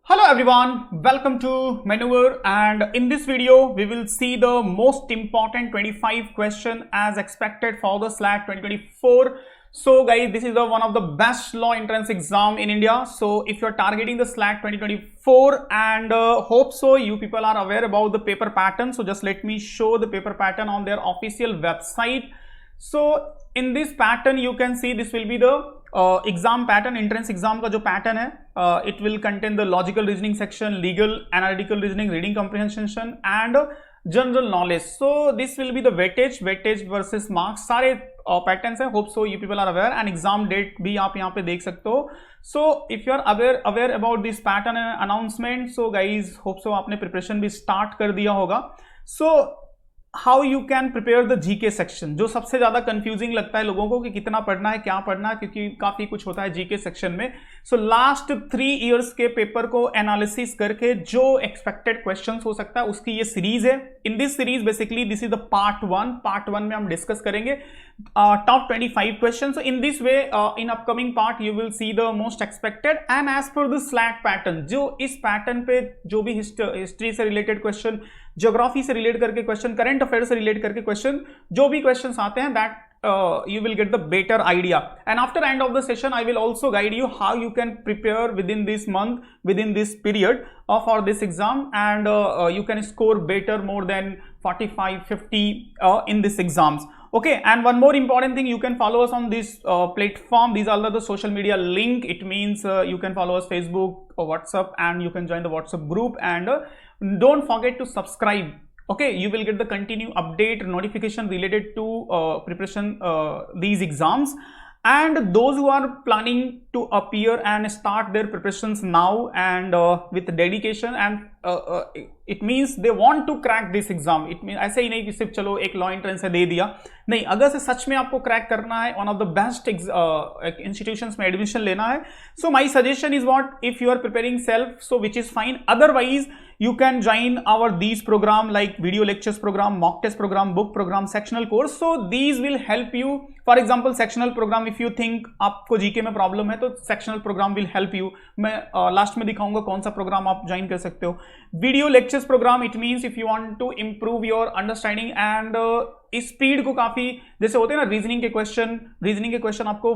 Hello everyone, welcome to Maneuver, and in this video we will see the most important 25 question as expected for the SLAT 2024. So guys, this is one of the best law entrance exam in India. So if you are targeting the SLAT 2024 and hope so you people are aware about the paper pattern. So just let me show the paper pattern on their official website. So in this pattern you can see this will be the exam pattern, entrance exam का जो pattern है, it will contain the logical reasoning section, legal analytical reasoning, reading comprehension and general knowledge. So this will be the weightage versus marks. सारे patterns है. Hope so you people are aware and exam date भी आप यहाँ पे देख सकते हो. So if you are aware about this pattern announcement, so guys hope so आपने प्रिपरेशन भी स्टार्ट कर दिया होगा. So how you can prepare the GK section, जो सबसे ज्यादा कंफ्यूजिंग लगता है लोगों को कि कितना पढ़ना है, क्या पढ़ना है, क्योंकि काफी कुछ होता है जीके सेक्शन में. सो लास्ट 3 इयर्स के पेपर को एनालिसिस करके जो एक्सपेक्टेड क्वेश्चंस हो सकता है उसकी ये सीरीज है. In this series basically this is the part 1 में हम डिस्कस करेंगे top 25 questions. In this way in upcoming part you will see the most expected and as per the SLAT pattern, जो इस पैटर्न पे जो भी history से related question, geography से रिलेट करके क्वेश्चन, करंट अफेयर से रिलेट करके क्वेश्चन, जो भी क्वेश्चंस आते हैं that you will get the better idea. And after end of the session I will also guide you how you can prepare within this month, within this period for this exam, and you can score better, more than 45-50 in this exams. Okay, and one more important thing, you can follow us on this platform. These are the social media link. It means you can follow us Facebook or WhatsApp, and you can join the WhatsApp group, and don't forget to subscribe. Okay, you will get the continued update notification related to preparation these exams. And those who are planning to appear and start their preparations now and with dedication, and it means they want to crack this exam. It means ऐसे ही नहीं कि सिर्फ चलो एक law entrance है दे दिया, नहीं, अगर से सच में आपको क्रैक करना है, one of the best institutions में एडमिशन लेना है, so my suggestion is what, if you are preparing self, so which is fine. Otherwise you can join our these program like video lectures program, mock test program, book program, sectional course. So these will help you. For example, sectional program, if you think आपको GK में problem है तो sectional program will help you. मैं last में दिखाऊंगा कौन सा programme आप ज्वाइन कर सकते हो. Video lectures program, it means if you want to improve your understanding and speed को काफी, जैसे होते हैं ना रीजनिंग के क्वेश्चन आपको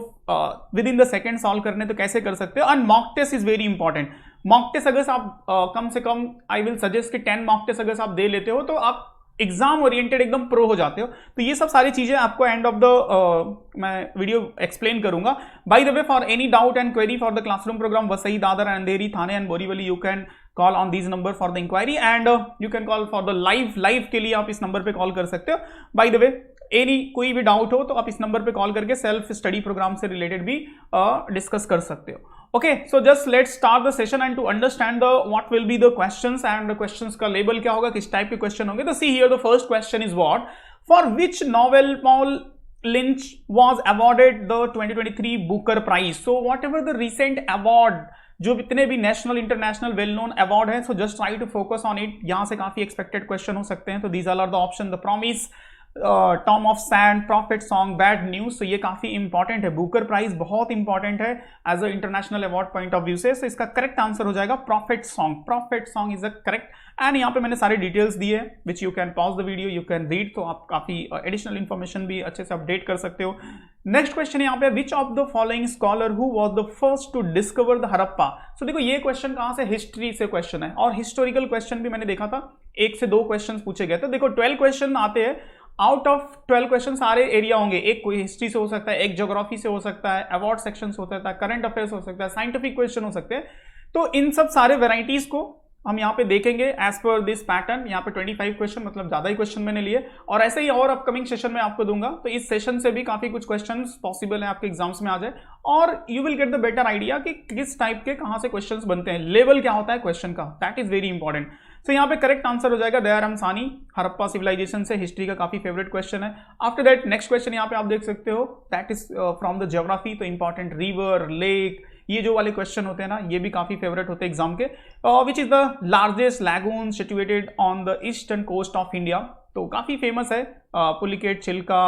within the second solve करने, तो कैसे कर सकते हो. And mock test is very important. Mock test अगर आप कम से कम आई विल सजेस्ट कि 10 मॉक टेस्ट अगर आप दे लेते हो तो आप एग्जाम ओरिएंटेड एकदम प्रो हो जाते हो. तो ये सब सारी चीजें आपको एंड ऑफ द मैं वीडियो एक्सप्लेन करूंगा. By the way, for any doubt and query for the classroom program Vasai, Dadar, Andheri, Thane and Borivali, you can call on this number for the enquiry, and you can call for the live के लिए आप इस number पे call कर सकते हो. Bye the वे, कोई भी डाउट हो तो आप इस नंबर पे कॉल करके सेल्फ स्टडी प्रोग्राम से रिलेटेड भी डिस्कस कर सकते हो. Okay, so just let's start the session, and to understand the what will be the questions and the questions का label क्या होगा, किस टाइप के क्वेश्चन होंगे. तो see here the first question is what, for which novel Paul Lynch was awarded the 2023 Booker Prize. So whatever the recent award, जो इतने भी national international well known award है, so just try to focus on it. यहाँ से काफी expected question हो सकते हैं. तो these are the option, the Promise, Tomb of Sand, Prophet Song, bad news. तो ये काफी इंपॉर्टेंट है. बुकर प्राइज बहुत इंपॉर्टेंट है as a international award point of view से. तो इसका करेक्ट आंसर हो जाएगा Prophet Song. Prophet Song is the correct. And यहाँ पे मैंने सारे डिटेल्स दिए हैं which you can pause the video, you can read, तो आप काफी एडिशनल इंफॉर्मेशन भी अच्छे से अपडेट कर सकते हो. नेक्स्ट क्वेश्चन यहाँ पे, which of the following scholar who was the first to discover the Harappa. So देखो ये क्वेश्चन कहाँ से, हिस्ट्री से क्वेश्चन है, और हिस्टोरिकल क्वेश्चन भी मैंने देखा था 1 से 2 क्वेश्चन पूछे गए. तो देखो 12 क्वेश्चन आते हैं, आउट ऑफ 12 क्वेश्चन सारे एरिया होंगे. एक कोई हिस्ट्री से हो सकता है, एक ज्योग्राफी से हो सकता है, अवार्ड सेक्शन से हो सकता है, करंट अफेयर्स हो सकता है, साइंटिफिक क्वेश्चन हो सकते हैं. तो इन सब सारे वेराइटीज को हम यहाँ पे देखेंगे एज पर दिस पैटर्न. यहाँ पे 25 क्वेश्चन, मतलब ज्यादा ही क्वेश्चन मैंने लिए, और ऐसे ही और अपकमिंग सेशन में आपको दूंगा. तो इस सेशन से भी काफी कुछ क्वेश्चंस पॉसिबल है आपके एग्जाम्स में आ जाए, और you will get the better idea कि किस टाइप के कहां से क्वेश्चंस बनते हैं, लेवल क्या होता है क्वेश्चन का. That is very important. So यहाँ पे करेक्ट आंसर हो जाएगा दयाराम सानी. हड़प्पा सिविलाइजेशन से हिस्ट्री का काफी फेवरेट क्वेश्चन है. आफ्टर दैट नेक्स्ट क्वेश्चन यहाँ पे आप देख सकते हो, that is from the geography. तो इंपॉर्टेंट रिवर, लेक, ये जो वाले क्वेश्चन होते हैं ना, ये भी काफी फेवरेट होते हैं एग्जाम के. Which is the largest lagoon situated on the eastern coast of India. तो काफी फेमस है, Pulicat, Chilika,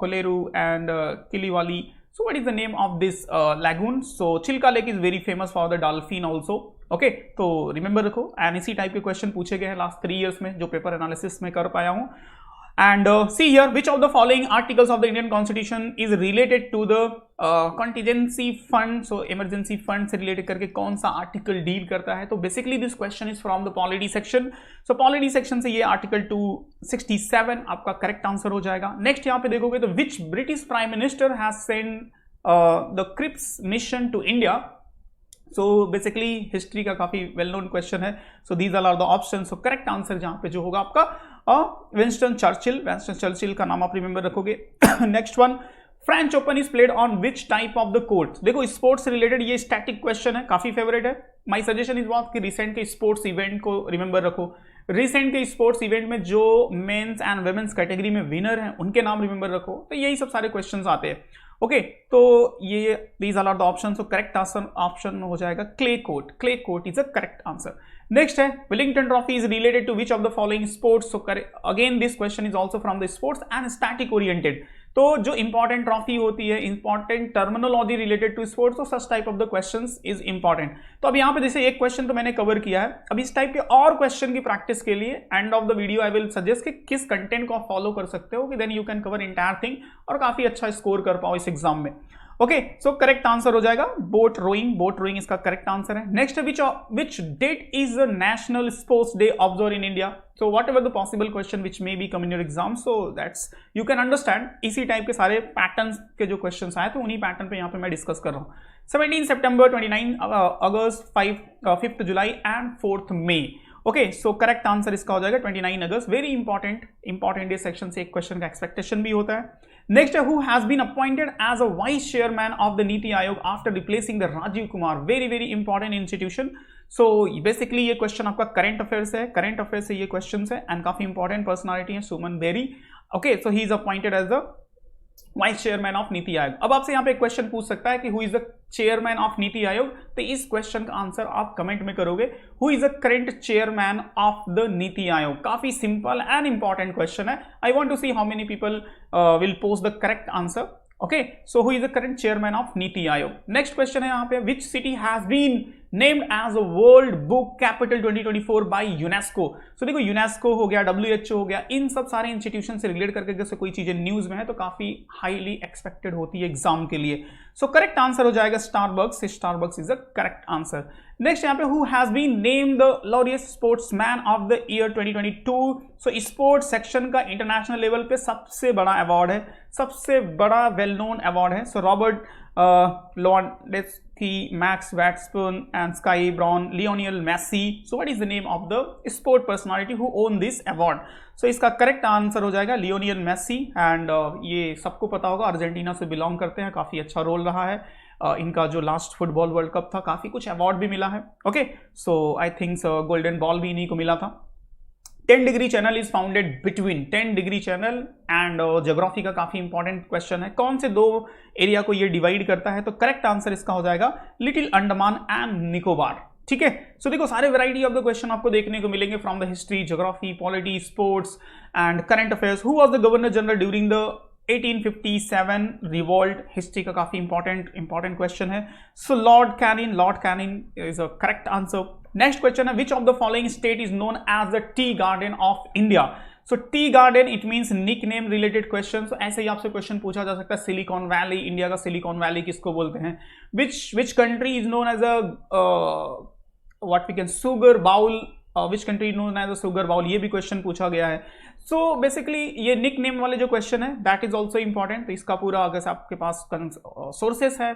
Kolleru and Kaliveli. So what is the name of this lagoon? So Chilka Lake is very famous for the dolphin also. Okay, तो remember रखो and इसी type के question पूछे गए हैं लास्ट 3 इयर्स में जो पेपर एनालिसिस में कर पाया हूं. And see here, which of the following articles of the Indian Constitution is related to the contingency fund? So emergency fund से related करके कौन सा article deal करता है? तो basically this question is from the polity section. So polity section से ये article 267 आपका correct answer हो जाएगा. Next यहाँ पे देखोगे तो which British Prime Minister has sent the Cripps mission to India? So basically history का काफी well known question है. So these are the options. So correct answer जहाँ पे जो होगा आपका विंस्टन चर्चिल का नाम आप रिमेंबर रखोगे. Next one, French open is played on which type of the court. देखो स्पोर्ट्स से रिलेटेड ये स्टैटिक क्वेश्चन है, काफी फेवरेट है. माय सजेशन इज व्हाट कि रिसेंट के स्पोर्ट्स इवेंट को रिमेंबर रखो. रिसेंट के स्पोर्ट्स इवेंट में जो मेंस एंड वुमेन्स कैटेगरी में विनर हैं उनके नाम रिमेंबर रखो. तो यही सब सारे क्वेश्चंस आते हैं. ओके, तो ये these are the option. So correct answer option हो जाएगा clay court. Clay court is a correct answer. Next है Wellington trophy is related to which of the following sports. So again this question is also from the sports and static oriented. तो जो important trophy होती है, important terminology related to sports, तो such type of the questions is important. तो अब यहाँ पे जैसे एक क्वेश्चन तो मैंने कवर किया है. अब इस टाइप के और क्वेश्चन की प्रैक्टिस के लिए and of the video I will suggest कि किस कंटेंट को आप फॉलो कर सकते हो कि then you can cover entire thing और काफी अच्छा स्कोर कर पाओ इस एग्जाम में. ओके, सो करेक्ट आंसर हो जाएगा बोट रोइंग. बोट रोइंग इसका करेक्ट आंसर है. Next, which date is the national sports day observe in India. So whatever the possible question which may be come in your exam, so that's you can understand. इसी type के सारे pattern के जो question आए तो उन्हीं pattern पे यहाँ पे मैं डिस्कस कर रहा हूँ. 17 सितंबर, 29 अगस्त, 5th जुलाई एंड 4th मई. ओके, सो करेक्ट आंसर इसका हो जाएगा 29 अगस्त. वेरी इंपॉर्टेंट इस सेक्शन से एक क्वेश्चन का एक्सपेक्टेशन भी होता है. Next, who has been appointed as a vice chairman of the Niti Aayog after replacing the Rajiv Kumar? Very important institution. So basically ये क्वेश्चन आपका करंट अफेयर्स है. करंट अफेयर्स से ये क्वेश्चन है एंड काफी इंपॉर्टेंट पर्सनालिटी है Suman Beri. Okay, so he is appointed as the vice chairman of NITI Aayog. अब आपसे यहाँ पे एक क्वेश्चन पूछ सकता है कि who is the chairman of NITI आयोग. तो इस क्वेश्चन का आंसर आप कमेंट में करोगे. Who is the current chairman of the NITI Aayog. काफी सिंपल एंड इंपॉर्टेंट क्वेश्चन है. I want to see how many people will post the correct answer. Okay, so who is the current chairman of NITI Aayog. Next question है यहाँ पे, which city has been named as a world book capital 2024 by UNESCO. So देखो UNESCO हो गया, WHO हो गया, इन सब सारे इंस्टीट्यूशन से रिलेट करके जैसे कोई चीजें न्यूज में है तो काफी हाईली एक्सपेक्टेड होती है एग्जाम के लिए. सो करेक्ट आंसर हो जाएगा Starbucks. Starbucks is the correct answer. Next यहाँ पे, who has been named the Laureus sportsman of the year 2022. सो स्पोर्ट्स सेक्शन का इंटरनेशनल लेवल पे सबसे बड़ा अवार्ड है, सबसे बड़ा वेल नोन अवार्ड है. सो Robert Lewandowski, Max Verstappen and Sky Brown, Lionel Messi. So what is the name of the sport personality who own this award? So इसका correct answer हो जाएगा लियोनियल मेसी. एंड ये सबको पता होगा, अर्जेंटीना से belong करते हैं, काफी अच्छा रोल रहा है. इनका जो लास्ट फुटबॉल वर्ल्ड कप था काफी कुछ अवार्ड भी मिला है. Okay, so I think golden ball भी इन्हीं को मिला था. 10 degree channel is founded between 10 degree channel and geography का काफी इंपॉर्टेंट क्वेश्चन है. कौन से दो एरिया को ये डिवाइड करता है. तो करेक्ट आंसर इसका हो जाएगा लिटिल अंडमान एंड निकोबार. ठीक है, सो देखो सारे वैरायटी ऑफ द क्वेश्चन आपको देखने को मिलेंगे from the history, geography, polity, sports and current affairs. Who was the governor general during the 1857 revolt. History का काफी इंपॉर्टेंट क्वेश्चन है. So lord Canning is a correct answer. Next question है, which of the following state is known as the tea garden of India. So tea garden it means nick name related question. ऐसे ही आपसे question पूछा जा सकता है, silicon valley, India का silicon valley किसको बोलते हैं. Which country is known as a what we can sugar bowl. Which country known as a sugar bowl, ये भी क्वेश्चन पूछा गया है. सो बेसिकली ये निक नेम वाले जो क्वेश्चन है दैट इज ऑल्सो इंपॉर्टेंट. तो इसका पूरा अगर आपके पास सोर्सेस है,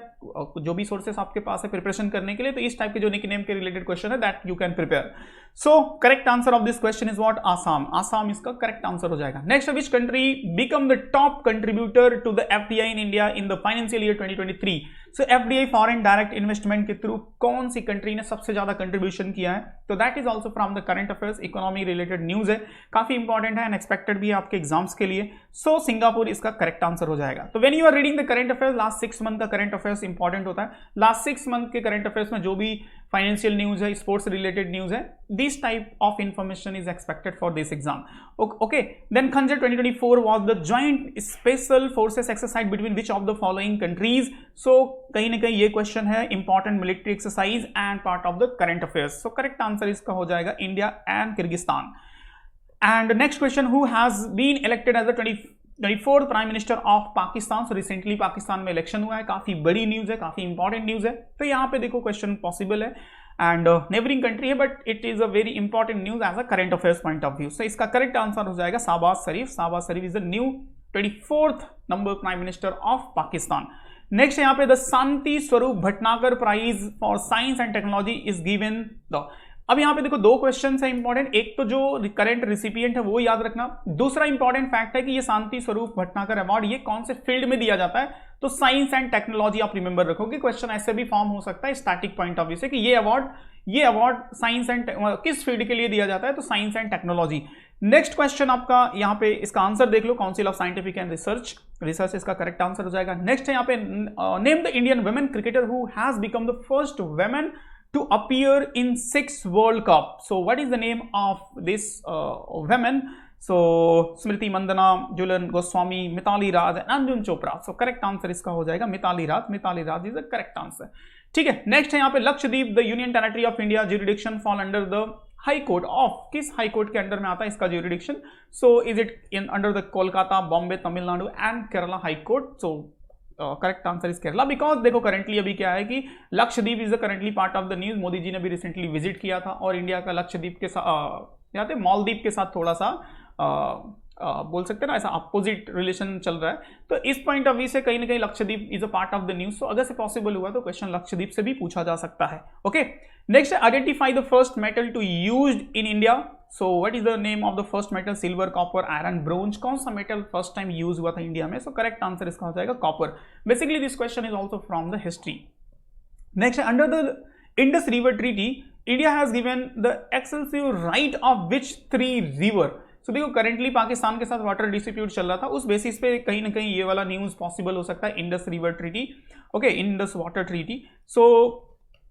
जो भी सोर्सेस आपके पास है प्रिपरेशन करने के लिए, तो इस टाइप के जो निक नेम के रिलेटेड क्वेश्चन है that you can prepare. So correct answer of this question is what, Assam. Assam इसका करेक्ट आंसर हो जाएगा. Next, which country become the top contributor to the FDI in India in the financial year 2023. So FDI foreign direct investment के through कौन सी country ने सबसे ज्यादा contribution किया है. तो that is also from the current affairs, economy related news है, काफी इंपॉर्टेंट है एंड एक्सपेक्टेड भी है आपके एग्जाम्स के लिए। सो सिंगापुर इसका करेक्ट आंसर हो जाएगा। तो when you are reading the current affairs, last 6 month का करंट अफेयर्स इंपॉर्टेंट होता है। लास्ट 6 मंथ के करंट अफेयर्स में जो भी फाइनेंशियल न्यूज है, स्पोर्ट्स रिलेटेड न्यूज है, this type of information is expected for this exam. Okay, then Khanjar 2024 was the joint special forces exercise between which of the following countries. सो कहीं ना कहीं ये क्वेश्चन है, important military exercise and part of the current affairs. So correct answer इसका हो जाएगा India and Kyrgyzstan. And next question, who has been elected as the 24th prime minister of Pakistan. So recently Pakistan में election हुआ है, काफी बड़ी news है, काफी इंपॉर्टेंट न्यूज है। तो यहाँ पे देखो क्वेश्चन पॉसिबल है एंड नेबरिंग कंट्री है, but it is a very important news as a current affairs point of view. So इसका करेक्ट आंसर हो जाएगा Shahbaz Sharif. Shahbaz Sharif is the new 24th number prime minister of Pakistan. Next यहाँ पे the Shanti Swarup Bhatnagar prize for science and technology is given the. अब यहाँ पे देखो दो क्वेश्चन है इंपॉर्टेंट, एक तो जो करंट रिसिपिएंट है वो याद रखना, दूसरा इंपॉर्टेंट फैक्ट है कि ये शांति स्वरूप भटनागर अवार्ड ये कौन से फील्ड में दिया जाता है। तो साइंस एंड टेक्नोलॉजी आप रिमेंबर रखोगे। क्वेश्चन ऐसे भी फॉर्म हो सकता है स्टैटिक पॉइंट ऑफ व्यू से कि ये अवार्ड साइंस एंड किस फील्ड के लिए दिया जाता है, तो science and technology. Next question आपका यहाँ पे इसका आंसर देख लो, council of scientific and research इसका करेक्ट आंसर हो जाएगा। नेक्स्ट है यहाँ पे name the Indian women cricketer who has become the first women to appear in 6 World Cup. So what is the name of this women? So Smriti Mandana, Julian Goswami, Mithali Raj and Anjum Chopra. So correct answer इसका हो जाएगा मिताली राज। मिताली राज is the correct answer। ठीक है, next है यहाँ पे Lakshadweep the union territory of India jurisdiction fall under the high court of. किस high court के अंडर में आता है इसका jurisdiction? So is it in under the Kolkata, Bombay, Tamil Nadu and Kerala high court. So correct answer is Kerala, because देखो करंटली अभी क्या है कि Lakshadweep is the currently part of the news. Modi ji ने भी रिसेंटली विजिट किया था और इंडिया का लक्षद्वीप के साथ मालदीव के साथ थोड़ा सा बोल सकते हैं ना ऐसा अपोजिट रिलेशन चल रहा है। तो इस पॉइंट ऑफ व्यू से कहीं ना कहीं Lakshadweep is a part of the news. So अगर से पॉसिबल हुआ तो क्वेश्चन लक्षद्वीप से भी पूछा जा सकता है। Okay, next identify the first metal to used in India. So what is the name of the first metal? Silver, copper, iron, bronze. कौन सा मेटल फर्स्ट टाइम यूज हुआ था इंडिया में? सो करेक्ट आंसर इसका हो जाएगा copper. Basically this question is also from the history. Next, under the Indus river treaty India has given the exclusive right of which 3 river? So देखो currently Pakistan के साथ water dispute चल रहा था, उस बेसिस पे कहीं ना कहीं ये वाला न्यूज पॉसिबल हो सकता है, Indus river treaty. Okay, Indus water treaty. So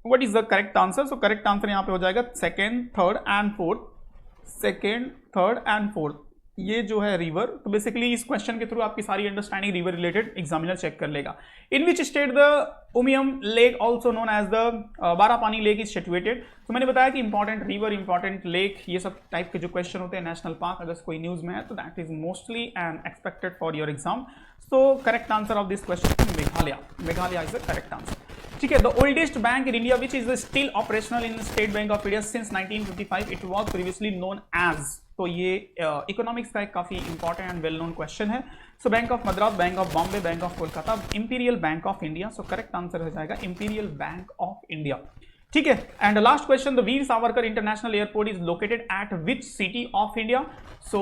what is the correct answer? So correct answer यहाँ पे हो जाएगा second, third and fourth. Second, third and fourth ये जो है रिवर। तो बेसिकली इस क्वेश्चन के थ्रू आपकी सारी understanding river related examiner check कर लेगा। In which state the Umiam lake also known as the Barapani lake is situated? तो मैंने बताया कि इंपॉर्टेंट रिवर, इंपॉर्टेंट लेक, ये सब टाइप के जो क्वेश्चन होते हैं नेशनल पार्क अगर कोई न्यूज में है तो that is mostly and expected for your exam. So correct answer of this question Meghalaya. Meghalaya is the correct answer. ठीक है, the oldest bank in India which is still operational in state bank of India since 1955 it was previously known as. तो ये economics का एक काफी important and well known question है। So bank of Madras, bank of Bombay, bank of Kolkata, imperial bank of India. So correct answer हो जाएगा imperial bank of India. ठीक है, and last question, the Veer Savarkar international airport is located at which city of India? So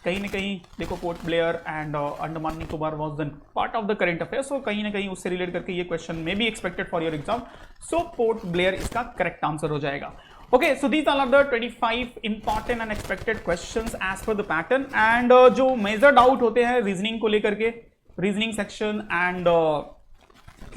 कहीं ना कहीं देखो Port Blair and Andaman Nicobar was the part of the current affair. So कहीं ना कहीं उससे रिलेट करके ये question may be expected for your exam. So Port Blair इसका करेक्ट आंसर हो जाएगा। Okay, so these are the 25 important and expected questions as per the pattern. And जो मेजर डाउट होते हैं रीजनिंग को लेकर के, reasoning section and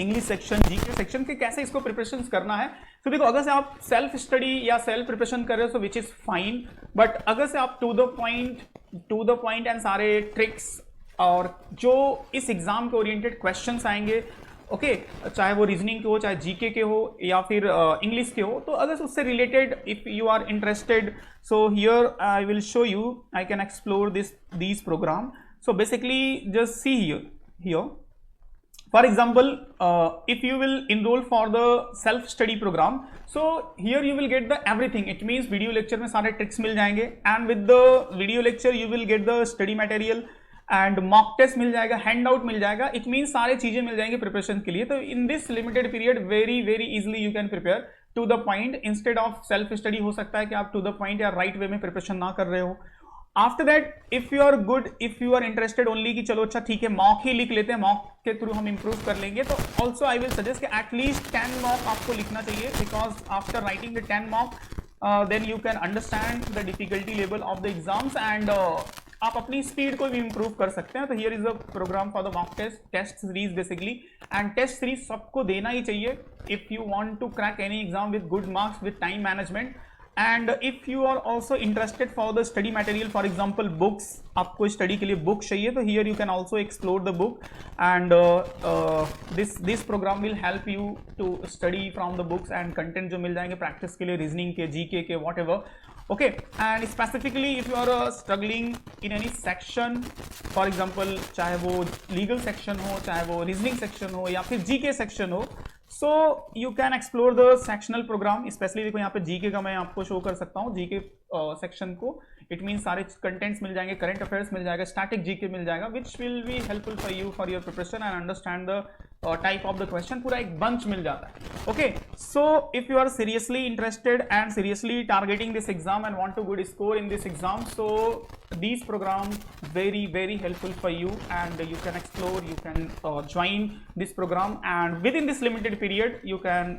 English section, GK section के कैसे इसको प्रिपरेशन करना है। तो देखो अगर से आप सेल्फ स्टडी या सेल्फ प्रिपरेशन कर रहे हो सो विच इज फाइन, बट अगर से आप टू द पॉइंट एंड सारे ट्रिक्स और जो इस एग्जाम के ओरिएंटेड क्वेश्चंस आएंगे, ओके, चाहे वो रीजनिंग के हो, चाहे जीके के हो या फिर इंग्लिश के हो, तो अगर उससे related if you are interested, so here I will show you, I can explore this program. So basically just see here. For example, if you will enroll for the self-study program, so here you will get the everything. It means video lecture में सारे tricks मिल जाएंगे, and with the video lecture you will get the study material and mock test मिल जाएगा, handout मिल जाएगा. It means सारे चीजें मिल जाएंगी preparation के लिए. तो in this limited period very easily you can prepare to the point instead of self-study. हो सकता है कि आप to the point या right way में preparation ना कर रहे हो. After that if you are good, if you are interested only कि चलो अच्छा ठीक है मॉक ही लिख लेते हैं, मॉक के थ्रू हम इंप्रूव कर लेंगे, तो ऑल्सो आई विल सजेस्ट कि एटलीस्ट 10 मॉक आपको लिखना चाहिए, because after writing the 10 mock then you can understand the difficulty level of the exams and आप अपनी स्पीड को भी इंप्रूव कर सकते हैं। तो here is a program for the mock test series basically, and test series सबको देना ही चाहिए if you want to crack any exam with good marks with time management. And if you are also interested for the study material, for example books, आपको study के लिए book चाहिए तो here you can also explore the book, and this program will help you to study from the books, and content जो मिल जाएंगे practice के लिए, reasoning के, जीके के, what ever. Okay, and specifically if you are struggling in any section, for example चाहे वो legal section हो, चाहे वो reasoning section हो, या फिर GK section हो, so you can explore the sectional program। especially देखो यहाँ पे GK का मैं आपको शो कर सकता हूँ, GK सेक्शन को, इट मीन सारे कंटेंट्स मिल जाएंगे, करंट अफेयर्स मिल जाएगा, स्टैटिक जीके मिल जाएगा, which will be helpful for you for your preparation and understand the type of the question. पूरा एक बंच मिल जाता है। Okay, so if you are seriously interested and seriously targeting this exam and want to good score in this exam, so these programs very helpful for you, and you can explore, you can join this program, and within this limited period you can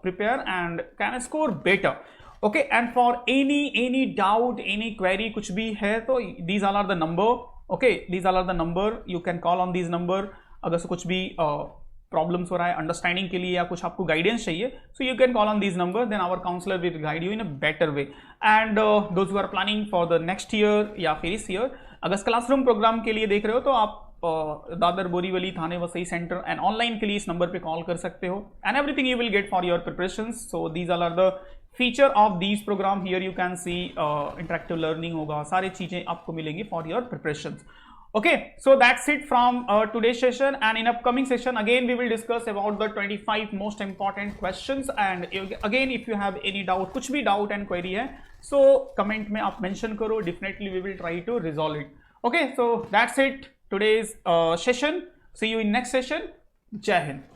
prepare and can score better। okay, and for any doubt, any query, कुछ भी है तो these all are the number। okay, these all are the number, you can call on these number। अगर से कुछ भी problems हो रहा है अंडरस्टैंडिंग के लिए या कुछ आपको गाइडेंस चाहिए, so you can call on these number, then our counsellor will guide you in a better way. And those who are planning for the next year या फिर इस ईयर अगस्त क्लासरूम प्रोग्राम के लिए देख रहे हो तो आप Dadar, Borivali, Thane, Vasai centre and online के लिए इस नंबर पे कॉल कर सकते हो, and everything you will get for your preparations. So these are the feature of these program. Here you can see interactive learning होगा, सारी चीजें आपको मिलेंगी for your preparations. Okay, so that's it from today's session, and in upcoming session again we will discuss about the 25 most important questions, and again if you have any doubt, कुछ भी doubt and query है, so comment में आप mention करो, definitely we will try to resolve it। okay, so that's it today's session, see you in next session। जय हिंद।